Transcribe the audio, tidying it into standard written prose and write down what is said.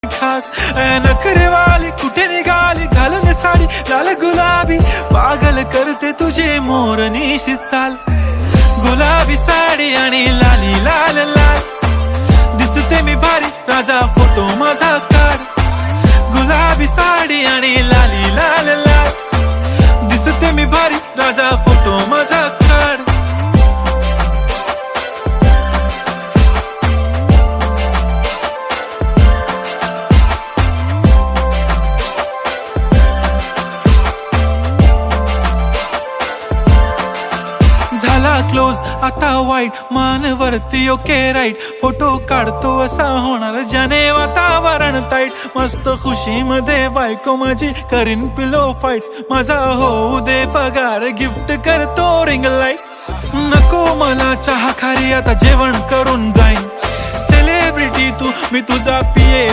खास नखरेवाली कुठे निघाली घालून साडी लाल गुलाबी पागल करते तुझे मोरनीशी चाल गुलाबी साडी आणि लाली लाल लाल दिसते मी भारी राजा फोटो माझा काढ गुलाबी साडी आणि लाली लाल लाल दिसते मी भारी राजा फोटो माझा काढ झाला क्लोज आता वाईट मानवरती ओके राईट फोटो काढतो असा होणार ज्याने वातावरण ताईट मस्त खुशी मध्ये बायको माझी करीन पिलो फाईट माझा होऊ दे पगार गिफ्ट करतो रिंग लाईट नको मला चहा खारी आता जेवण करून जाईन सेलिब्रिटी तू मी तुझा पिये